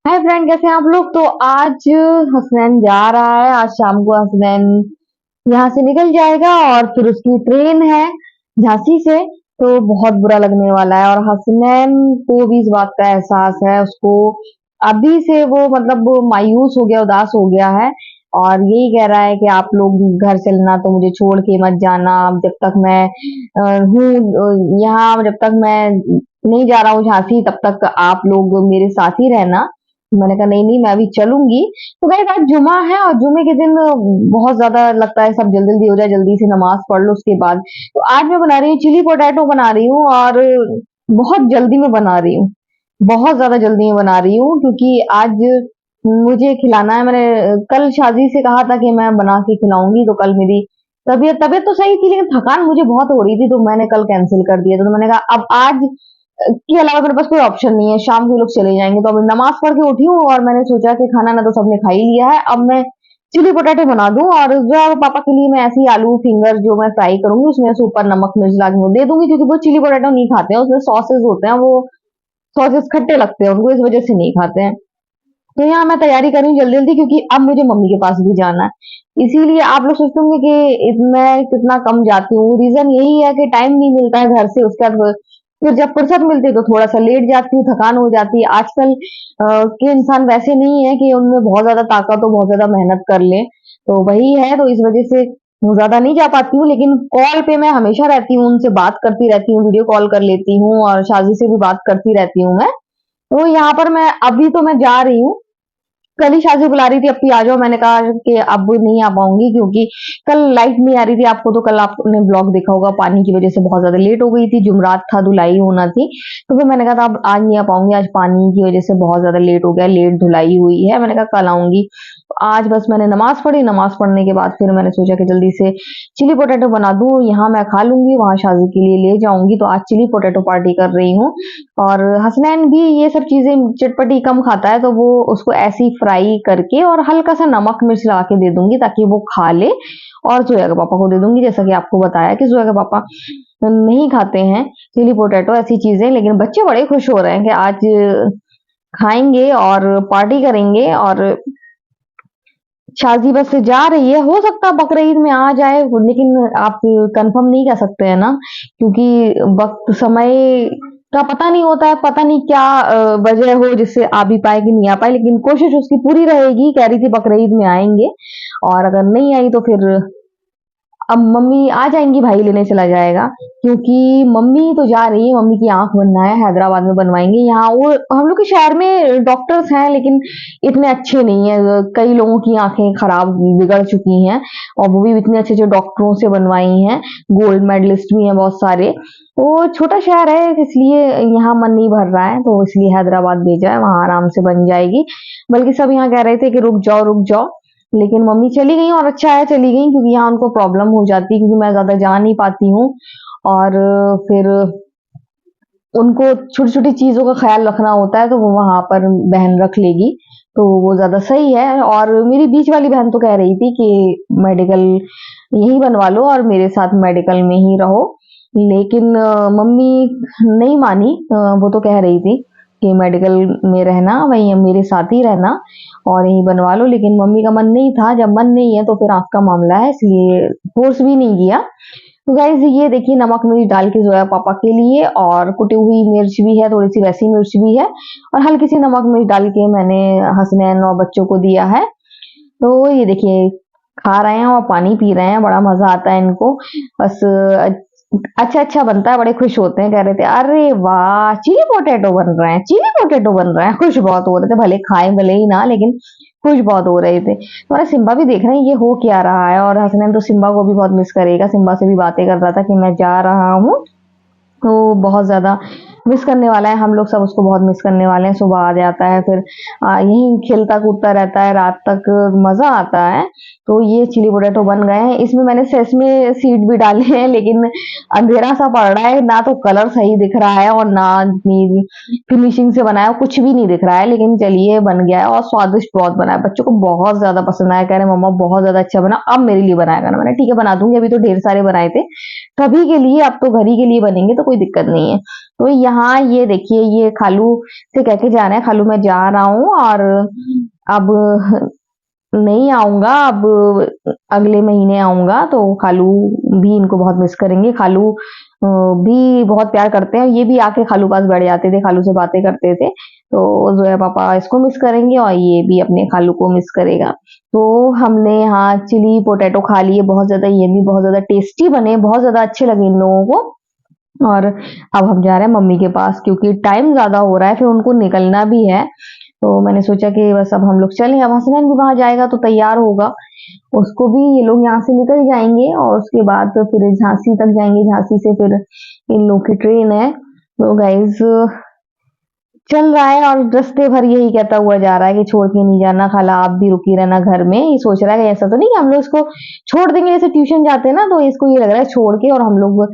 Hi friend, कैसे हैं आप लोग। तो आज हसनैन जा रहा है। आज शाम को हसनैन यहाँ से निकल जाएगा और फिर उसकी ट्रेन है झांसी से। तो बहुत बुरा लगने वाला है और हसनैन को भी इस बात का एहसास है। उसको अभी से वो मतलब वो मायूस हो गया, उदास हो गया है और यही कह रहा है कि आप लोग घर चलना, तो मुझे छोड़ के मत जाना। जब तक मैं हूँ यहाँ, जब तक मैं नहीं जा रहा हूँ झांसी, तब तक आप लोग मेरे साथ ही रहना। मैंने कहा नहीं नहीं, मैं अभी चलूंगी। तो गाइस आज जुमा है और जुमे के दिन बहुत ज्यादा लगता है सब जल्दी जल्दी हो जाए, जल्दी से नमाज पढ़ लो उसके बाद। तो आज मैं बना रही हूँ चिली पोटैटो बना रही हूँ और बहुत जल्दी में बना रही हूँ। बहुत ज्यादा जल्दी में बना रही हूँ क्योंकि आज मुझे खिलाना है। मैंने कल शादी से कहा था कि मैं बना के खिलाऊंगी, तो कल मेरी तबीयत तबीयत तो सही थी लेकिन थकान मुझे बहुत हो रही थी, तो मैंने कल कैंसिल कर दिया। तो मैंने कहा अब आज के अलावा मेरे पास कोई ऑप्शन नहीं है। शाम को ये लोग चले जाएंगे, तो अब नमाज पढ़ के उठी हूँ और मैंने सोचा कि खाना ना तो सबने खा ही लिया है, अब मैं चिली पोटैटो बना दूं। और जो पापा के लिए मैं ऐसी आलू फिंगर जो मैं फ्राई करूंगी उसमें से ऊपर नमक मिर्च ला के दे दूंगी, क्योंकि वो चिली पोटैटो नहीं खाते हैं, उसमें सॉसेज होते हैं, वो सॉसेज खट्टे लगते हैं उनको, इस वजह से नहीं खाते हैं। तो यहाँ मैं तैयारी कर रही हूँ जल्दी जल्दी, क्योंकि अब मुझे मम्मी के पास भी जाना है। इसीलिए आप लोग सोचते होंगे कि मैं कितना कम जाती हूँ। रीजन यही है कि टाइम नहीं मिलता है घर से। उसके बाद फिर जब फुर्सत मिलती है तो थोड़ा सा लेट जाती हूँ, थकान हो जाती है। आजकल के इंसान वैसे नहीं है कि उनमें बहुत ज्यादा ताकत हो, बहुत ज्यादा मेहनत कर ले। तो वही है, तो इस वजह से मैं ज्यादा नहीं जा पाती हूँ। लेकिन कॉल पे मैं हमेशा रहती हूँ, उनसे बात करती रहती हूँ, वीडियो कॉल कर लेती हूँ और शादी से भी बात करती रहती हूँ मैं। तो यहाँ पर मैं अभी तो मैं जा रही हूँ। कल ही शादी बुला रही थी अपनी, आ जाओ। मैंने कहा कि अब नहीं आ पाऊंगी क्योंकि कल लाइट नहीं आ रही थी। आपको तो कल आपने ब्लॉग देखा होगा, पानी की वजह से बहुत ज्यादा लेट हो गई थी, जुमरात था, धुलाई होना थी। तो फिर मैंने कहा था अब आज नहीं आ पाऊंगी, आज पानी की वजह से बहुत ज्यादा लेट हो गया, लेट धुलाई हुई है। मैंने कहा कल आऊंगी। आज बस मैंने नमाज पढ़ी, नमाज पढ़ने के बाद फिर मैंने सोचा कि जल्दी से चिली पोटैटो बना दूं, यहाँ मैं खा लूंगी, वहां शादी के लिए ले जाऊंगी। तो आज चिली पोटैटो पार्टी कर रही हूँ। और हसनैन भी ये सब चीजें चटपटी कम खाता है, तो वो उसको ऐसी फ्राई करके और हल्का सा नमक मिर्च लगा के दे दूंगी ताकि वो खा ले। और जोया के पापा को दे दूंगी, जैसा कि आपको बताया कि जोया के पापा नहीं खाते हैं चिली पोटैटो ऐसी चीजें। लेकिन बच्चे बड़े खुश हो रहे हैं कि आज खाएंगे और पार्टी करेंगे। और शादी बस से जा रही है, हो सकता है बकरीद में आ जाए, लेकिन आप कंफर्म नहीं कर सकते हैं ना, क्योंकि वक्त समय का पता नहीं होता है। पता नहीं क्या वजह हो जिससे आ भी पाए कि नहीं आ पाए, लेकिन कोशिश उसकी पूरी रहेगी। कह रही थी बकरीद में आएंगे, और अगर नहीं आई तो फिर अब मम्मी आ जाएंगी, भाई लेने चला जाएगा। क्योंकि मम्मी तो जा रही है, मम्मी की आंख बनना है, हैदराबाद में बनवाएंगे। यहाँ वो हम लोग के शहर में डॉक्टर्स हैं लेकिन इतने अच्छे नहीं है। कई लोगों की आंखें खराब बिगड़ चुकी हैं और वो भी इतने अच्छे अच्छे डॉक्टरों से बनवाई हैं। गोल्ड मेडलिस्ट भी हैं बहुत सारे। वो छोटा शहर है इसलिए यहाँ मन नहीं भर रहा है, तो इसलिए हैदराबाद भेजा है, वहां आराम से बन जाएगी। बल्कि सब यहाँ कह रहे थे कि रुक जाओ रुक जाओ, लेकिन मम्मी चली गई और अच्छा है चली गई, क्योंकि यहाँ उनको प्रॉब्लम हो जाती है, क्योंकि मैं ज्यादा जा नहीं पाती हूँ। और फिर उनको छोटी छोटी चीजों का ख्याल रखना होता है, तो वो वहां पर बहन रख लेगी, तो वो ज्यादा सही है। और मेरी बीच वाली बहन तो कह रही थी कि मेडिकल यही बनवा लो और मेरे साथ मेडिकल में ही रहो, लेकिन मम्मी नहीं मानी। वो तो कह रही थी कि मेडिकल में रहना, वही मेरे साथ ही रहना और यही बनवा लो, लेकिन मम्मी का मन नहीं था। जब मन नहीं है तो फिर आंख का मामला है, इसलिए फोर्स भी नहीं किया। तो गाइज ये देखिए, नमक मिर्च डाल के जोया पापा के लिए, और कुटी हुई मिर्च भी है, थोड़ी सी वैसी मिर्च भी है, और हल्की सी नमक मिर्च डाल के मैंने हसनैन और बच्चों को दिया है। तो ये देखिए खा रहे हैं और पानी पी रहे हैं, बड़ा मजा आता है इनको। बस अच्छा अच्छा बनता है, बड़े खुश होते हैं। कह रहे थे अरे वाह चिली पोटैटो बन रहे हैं, चिली पोटैटो बन रहे हैं। खुश बहुत हो रहे थे, भले खाए भले ही ना, लेकिन खुश बहुत हो रहे थे। हमारा सिम्बा भी देख रहे हैं ये हो क्या रहा है, और हसनैन तो सिम्बा को भी बहुत मिस करेगा। सिम्बा से भी बातें कर रहा था कि मैं जा रहा हूँ, तो बहुत ज़्यादा मिस करने वाला है। हम लोग सब उसको बहुत मिस करने वाले हैं। सुबह आ जाता है, फिर यहीं खेलता कूदता रहता है रात तक, मज़ा आता है। तो ये चिली पोटैटो बन गए हैं। इसमें मैंने सेसमे सीड भी डाले हैं, लेकिन अंधेरा सा पड़ रहा है, ना तो कलर सही दिख रहा है और ना इतनी फिनिशिंग से बनाया, कुछ भी नहीं दिख रहा है। लेकिन चलिए बन गया है और स्वादिष्ट बहुत बना है। बच्चों को बहुत ज़्यादा पसंद आया, कह रहे मम्मा बहुत ज़्यादा अच्छा बना, अब मेरे लिए बनाया करना। मैंने ठीक है बना दूंगी, अभी तो ढेर सारे बनाए थे सभी के लिए, अब तो घर ही के लिए बनेंगे तो कोई दिक्कत नहीं है। तो यहाँ ये देखिए, ये खालू से कह के जा रहे हैं, खालू मैं जा रहा हूँ और अब नहीं आऊँगा, अब अगले महीने आऊँगा। तो खालू भी इनको बहुत मिस करेंगे। खालू भी बहुत प्यार करते हैं, ये भी आके खालू पास बैठ जाते थे, खालू से बातें करते थे। तो ज़ोया पापा इसको मिस करेंगे और ये भी अपने खालू को मिस करेगा। तो हमने यहाँ चिली पोटैटो खा लिए, बहुत ज़्यादा यम्मी, बहुत ज़्यादा टेस्टी बने, बहुत ज़्यादा अच्छे लगे इन लोगों को। और अब हम जा रहे हैं मम्मी के पास, क्योंकि टाइम ज़्यादा हो रहा है, फिर उनको निकलना भी है। तो मैंने सोचा कि बस अब हम लोग चलें। अब हसनैन भी वहाँ जाएगा तो तैयार होगा, उसको भी ये लोग यहाँ से निकल जाएंगे और उसके बाद तो फिर झांसी तक जाएंगे। झांसी से फिर इन लोग की ट्रेन है। तो गाइज चल रहा है और रास्ते भर यही कहता हुआ जा रहा है कि छोड़ के नहीं जाना खाला, आप भी रुकी रहना घर में। ये सोच रहा है कि ऐसा तो नहीं कि हम लोग इसको छोड़ देंगे, जैसे ट्यूशन जाते हैं ना, तो इसको ये लग रहा है छोड़ के और हम लोग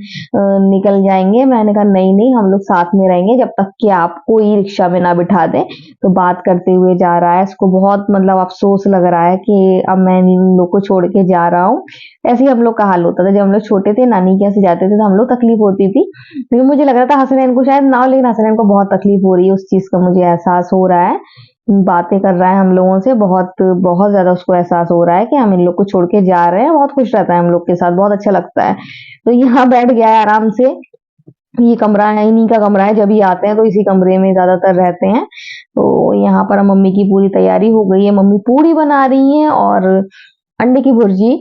निकल जाएंगे। मैंने कहा नहीं नहीं, हम लोग साथ में रहेंगे जब तक कि आप कोई रिक्शा में ना बिठा दे। तो बात करते हुए जा रहा है, इसको बहुत मतलब अफसोस लग रहा है कि अब मैं इन लोग को छोड़ के जा रहा हूँ। ऐसे ही हम लोग का हाल होता था जब हम लोग छोटे थे, नानी के यहाँ से जाते थे तो हम लोग तकलीफ होती थी। लेकिन मुझे लग रहा था हसनैन को शायद ना हो, लेकिन हसनैन को बहुत तकलीफ हो रही है, उस चीज का मुझे एहसास हो रहा है। बातें कर रहा है हम लोगों से, बहुत बहुत ज्यादा उसको एहसास हो रहा है कि हम इन लोग को छोड़ के जा रहे हैं। बहुत खुश रहता है हम लोग के साथ, बहुत अच्छा लगता है। तो यहाँ बैठ गया है आराम से। ये कमरा है, इन्हीं का कमरा है, जब ये आते हैं तो इसी कमरे में ज्यादातर रहते हैं। तो यहाँ पर मम्मी की पूरी तैयारी हो गई है, मम्मी पूड़ी बना रही हैं और अंडे की भुर्जी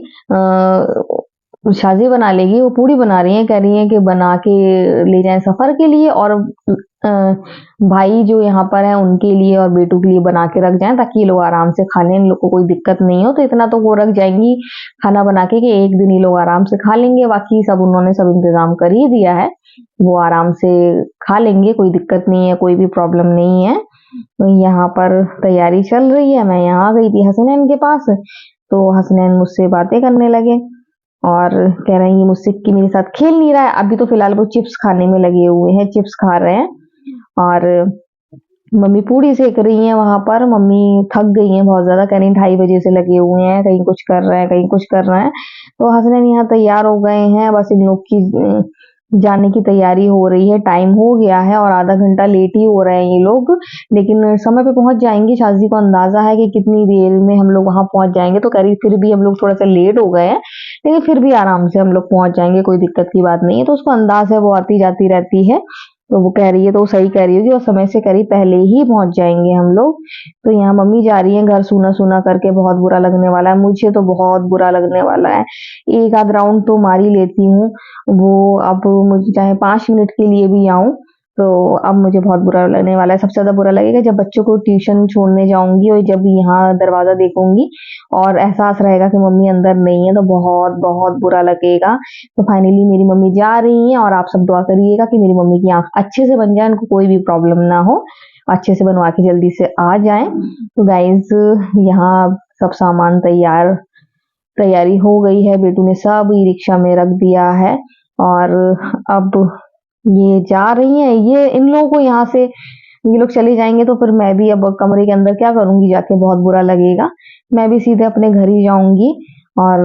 शाजी बना लेगी, वो पूड़ी बना रही है, कह रही है कि बना के ले जाएं सफर के लिए और अ, भाई जो यहाँ पर है उनके लिए और बेटू के लिए बना के रख जाएं, ताकि ये लोग आराम से खा लें, इन लोग को कोई दिक्कत नहीं हो। तो इतना तो वो रख जाएंगी खाना बना के कि एक दिन ये लोग आराम से खा लेंगे। बाकी सब उन्होंने सब इंतजाम कर ही दिया है, वो आराम से खा लेंगे, कोई दिक्कत नहीं है, कोई भी प्रॉब्लम नहीं है। तो यहाँ पर तैयारी चल रही है। मैं यहाँ आ गई थी हसनैन के पास, तो हसनैन मुझसे बातें करने लगे और कह रहे हैं ये मुझसे कि मेरे साथ खेल नहीं रहा है। अभी तो फिलहाल वो चिप्स खाने में लगे हुए हैं, चिप्स खा रहे हैं। और मम्मी पूड़ी सेक रही हैं वहां पर। मम्मी थक गई हैं बहुत ज्यादा, कह रही 2:30 बजे से लगे हुए हैं, कहीं कुछ कर रहे हैं, कहीं कुछ कर रहे हैं। तो हसनैन यहाँ तैयार हो गए हैं, बस इन लोग की जाने की तैयारी हो रही है। टाइम हो गया है और आधा घंटा लेट ही हो रहे हैं ये लोग, लेकिन समय पे पहुंच जाएंगे। शाजी को अंदाजा है कि कितनी देर में हम लोग वहां पहुंच जाएंगे। तो करीब फिर भी हम लोग थोड़ा सा लेट हो गए हैं, लेकिन फिर भी आराम से हम लोग पहुंच जाएंगे, कोई दिक्कत की बात नहीं है। तो उसको अंदाज है, वो आती जाती रहती है। तो वो कह रही है, तो वो सही कह रही होगी, और समय से करीब पहले ही पहुंच जाएंगे हम लोग। तो यहाँ मम्मी जा रही है, घर सूना सूना करके, बहुत बुरा लगने वाला है, मुझे तो बहुत बुरा लगने वाला है। एक आध राउंड तो मार ही लेती हूँ, वो अब मुझे चाहे 5 मिनट के लिए भी आऊं, तो अब मुझे बहुत बुरा लगने वाला है। सबसे ज्यादा बुरा लगेगा जब बच्चों को ट्यूशन छोड़ने जाऊंगी और जब यहाँ दरवाजा देखूंगी और एहसास रहेगा कि मम्मी अंदर नहीं है, तो बहुत बहुत बुरा लगेगा। तो फाइनली मेरी मम्मी जा रही हैं और आप सब दुआ करिएगा कि मेरी मम्मी की आंख अच्छे से बन जाए, उनको कोई भी प्रॉब्लम ना हो, अच्छे से बनवा के जल्दी से आ जाए। तो गाइज यहाँ सब सामान तैयारी हो गई है, बेटू ने सब ई रिक्शा में रख दिया है और अब ये जा रही हैं। ये इन लोगों को यहाँ से ये लोग चले जाएंगे तो फिर मैं भी अब कमरे के अंदर क्या करूंगी जाके, बहुत बुरा लगेगा। मैं भी सीधे अपने घर ही जाऊंगी और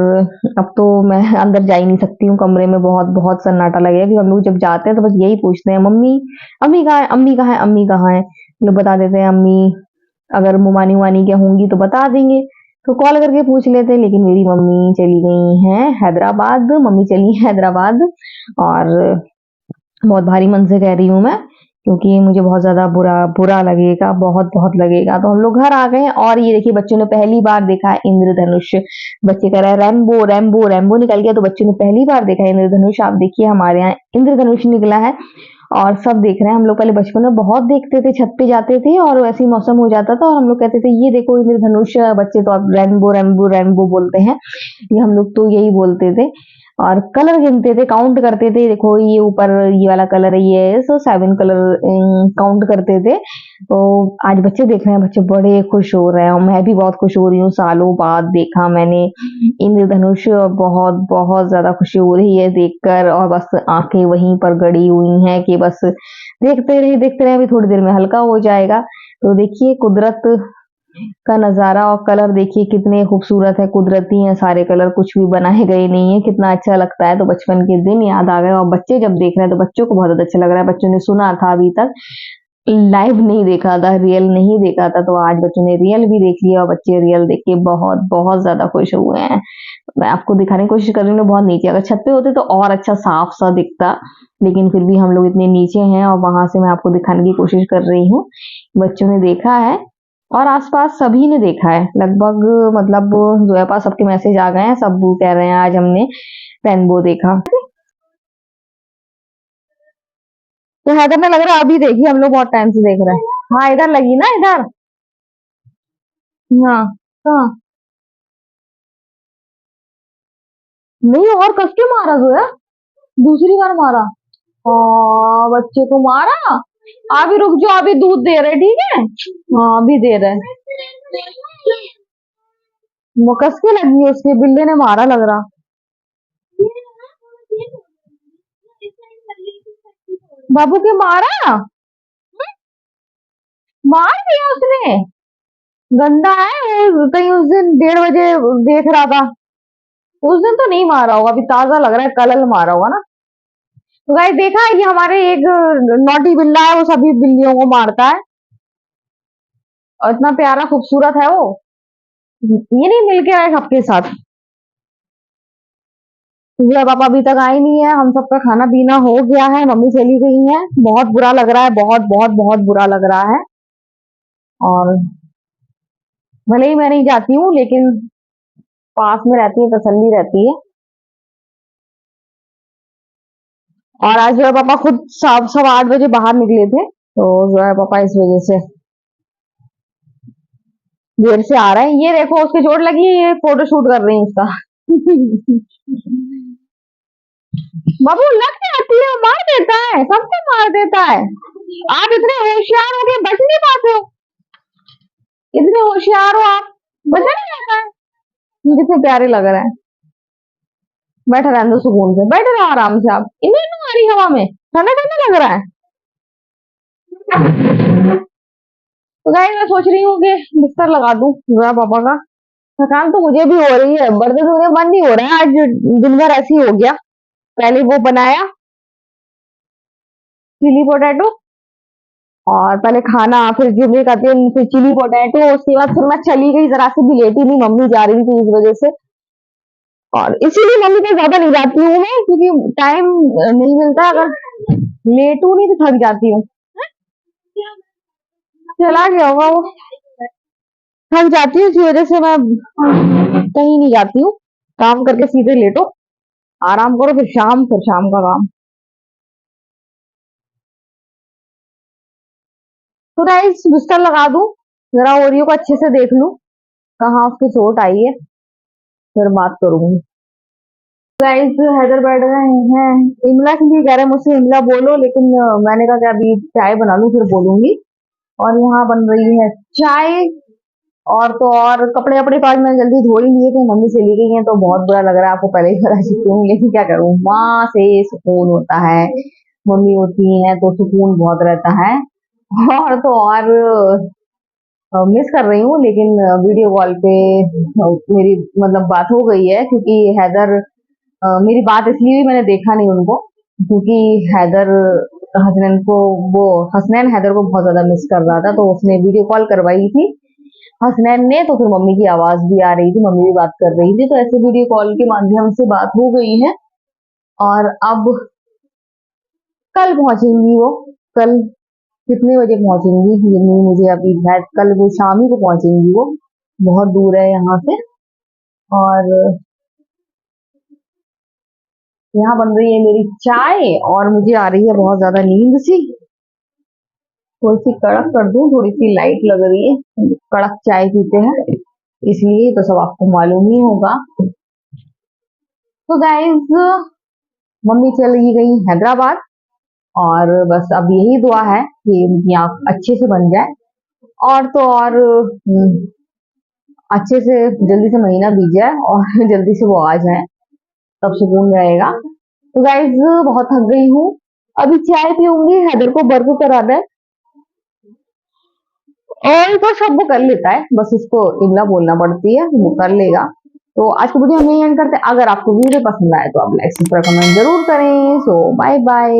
अब तो मैं अंदर जा ही नहीं सकती हूँ, कमरे में बहुत बहुत सन्नाटा लगेगा। कि हम लोग जब जाते हैं तो बस यही पूछते हैं, मम्मी अम्मी कहाँ है, अम्मी कहाँ है, अम्मी कहाँ है। लोग बता देते हैं अम्मी, अगर मुमानी उमानी क्या होंगी तो बता देंगे, तो कॉल करके पूछ लेते हैं। लेकिन मेरी मम्मी चली गई हैं हैदराबाद, मम्मी चली हैं हैदराबाद। और बहुत भारी मन से कह रही हूँ मैं, क्योंकि मुझे बहुत ज्यादा बुरा बुरा लगेगा, बहुत बहुत लगेगा। तो हम लोग घर आ गए हैं और ये देखिए बच्चों ने पहली बार देखा है इंद्रधनुष। बच्चे कह रहे हैं रैम्बो रैम्बो रैम्बो निकल गया, तो बच्चों ने पहली बार देखा है इंद्रधनुष। आप देखिए हमारे यहाँ इंद्रधनुष निकला है और सब देख रहे हैं। हम लोग पहले बचपन में बहुत देखते थे, छत पे जाते थे और वैसे ही मौसम हो जाता था और हम लोग कहते थे ये देखो इंद्रधनुष। बच्चे तो अब रैनबो रैनबो रैनबो बोलते हैं, ये हम लोग तो यही बोलते थे। और कलर गिनते थे, काउंट करते थे, देखो ये ऊपर ये वाला कलर है, ये सो 7 कलर काउंट करते थे। तो आज बच्चे देख रहे हैं, बच्चे बड़े खुश हो रहे हैं और मैं भी बहुत खुश हो रही हूँ। सालों बाद देखा मैंने इंद्रधनुष, बहुत बहुत ज्यादा खुशी हो रही है देखकर। और बस आंखें वहीं पर गड़ी हुई हैं कि बस देखते रहे अभी थोड़ी देर में हल्का हो जाएगा। तो देखिए कुदरत का नज़ारा और कलर देखिए कितने खूबसूरत है, कुदरती हैं सारे कलर, कुछ भी बनाए गए नहीं है, कितना अच्छा लगता है। तो बचपन के दिन याद आ गए और बच्चे जब देख रहे हैं तो बच्चों को बहुत ज़्यादा अच्छा लग रहा है। बच्चों ने सुना था अभी तक, लाइव नहीं देखा था, रियल नहीं देखा था, तो आज बच्चों ने रियल भी देख लिया और बच्चे रियल देख के बहुत बहुत ज़्यादा खुश हुए हैं। मैं आपको दिखाने की कोशिश कर रही हूँ बहुत नीचे, अगर छत पे होते तो और अच्छा साफ-सा दिखता, लेकिन फिर भी हम लोग इतने नीचे हैं और वहाँ से मैं आपको दिखाने की कोशिश कर रही हूँ। बच्चों ने देखा है और आस-पास सभी ने देखा है लगभग, मतलब ज़ोया पास सबके मैसेज आ गए हैं, सब कह रहे हैं आज हमने रेनबो देखा। तो हैदर ने लग रहा है अभी देखी, हम लोग बहुत टाइम से देख रहे हैं। हाँ इधर लगी ना, इधर। हाँ हाँ, नहीं और कस के मारा जोया, दूसरी बार मारा। बच्चे को मारा। अभी रुक जाओ, अभी दूध दे रहे, ठीक है। हाँ अभी दे रहे। वो कस के लगी है उसके, बिल्ली ने मारा लग रहा। बाबू के मारा, मार दिया उसने। गंदा है, कहीं उस दिन 1:30 बजे देख रहा था। उस दिन तो नहीं मारा होगा, अभी ताजा लग रहा है, कल मारा होगा ना। तो गाइस देखा है कि हमारे एक नॉटी बिल्ला है, वो सभी बिल्लियों को मारता है और इतना प्यारा खूबसूरत है वो। ये नहीं मिल के आए सबके साथ। इसलिए पापा अभी तक आए नहीं है, हम सबका खाना पीना हो गया है, मम्मी चली गई है। बहुत बुरा लग रहा है, बहुत बहुत बहुत बुरा लग रहा है। और भले ही मैं नहीं जाती हूँ, लेकिन पास में रहती है, तसल्ली रहती है। और आज जो है पापा खुद 7:15 बजे बाहर निकले थे, तो जो है पापा इस वजह से देर से आ रहे हैं। ये देखो उसके चोट लगी है, ये फोटो शूट कर रही है उसका। बाबू लग जाती है, मार देता है, सबको मार देता है। आप इतने होशियार हो के बच नहीं पाते हो, इतने होशियार हो आप, बचा नहीं जाता है। कितने प्यारे लग रहे हैं। बैठे रहने दो सुकून से, बैठे रहो आराम से आप, इन्हें क्यों आ रही हवा में, ठंडा ठंडा लग रहा है। तो गाइस मैं सोच रही हूँ कि बिस्तर लगा दूं जरा पापा का। थकान तो मुझे भी हो रही है, बर्तन धोने का मन नहीं हो रहा है, आज दिन भर ऐसे ही हो गया। पहले वो बनाया चिली पोटैटो, और पहले खाना, फिर जिम्मी का दिन, फिर चिली पोटैटो, उसके बाद फिर मैं चली गई, जरा से भी लेटी नहीं, मम्मी जा रही थी इस वजह से। और इसीलिए मम्मी के ज्यादा नहीं जाती हूँ मैं, क्योंकि टाइम नहीं मिलता। अगर लेटू नहीं तो थक जाती हूँ। चला गया होगा वो, थक जाती हूँ, इसी वजह से मैं कहीं नहीं जाती हूँ। काम करके सीधे लेटो, आराम करो, फिर शाम का काम। तो गाइस बिस्तर लगा दूं, जरा ओरियो को अच्छे से देख लूं कहाँ उसकी चोट आई है, फिर बात करूंगी। गाइस हैदर बैठ गए हैं, इमला के लिए कह रहे हैं मुझसे इमला बोलो, लेकिन मैंने कहा कि अभी चाय बना लूं फिर बोलूंगी। और यहाँ बन रही है चाय। और तो और कपड़े वपड़े तो आज मैंने जल्दी धो ही लिए थे, मम्मी चली गई हैं तो बहुत बुरा लग रहा है, आपको पहले ही बता चुकी हूँ, लेकिन क्या करूँ, माँ से सुकून होता है, मम्मी होती है तो सुकून बहुत रहता है। और तो और मिस कर रही हूँ, लेकिन वीडियो कॉल पे मेरी मतलब बात हो गई है, क्योंकि हैदर मेरी बात इसलिए भी मैंने देखा नहीं उनको, क्योंकि हैदर हसनैन को, वो हसनैन हैदर को बहुत ज्यादा मिस कर रहा था, तो उसने वीडियो कॉल करवाई थी हसनैन ने, तो फिर मम्मी की आवाज भी आ रही थी, मम्मी भी बात कर रही थी, तो ऐसे वीडियो कॉल के माध्यम से बात हो गई है। और अब कल पहुंचेंगी वो, कल कितने बजे पहुंचेंगी ये नहीं मुझे अभी, शायद कल वो शाम ही को पहुंचेंगी वो, बहुत दूर है यहाँ से। और यहाँ बन रही है मेरी चाय, और मुझे आ रही है बहुत ज्यादा नींद सी, थोड़ी सी कड़क कर दूं, थोड़ी सी लाइट लग रही है, कड़क चाय पीते हैं इसलिए, तो सब आपको मालूम ही होगा। तो गाइज मम्मी चली गई हैदराबाद, और बस अब यही दुआ है कि उनकी आँख अच्छे से बन जाए, और तो और अच्छे से जल्दी से महीना बीत जाए और जल्दी से वो आ जाए, तब सुकून रहेगा। तो गाइज बहुत थक गई हूँ, अभी चाय पीऊंगी, हैदर को बर्फ कराना है, और तो सब वो कर लेता है, बस उसको इमला बोलना पड़ती है, वो कर लेगा। तो आज की वीडियो हम यही एंड करते हैं। अगर आपको वीडियो पसंद आए तो आप लाइक सब्सक्राइब कमेंट जरूर करें। सो बाय बाय।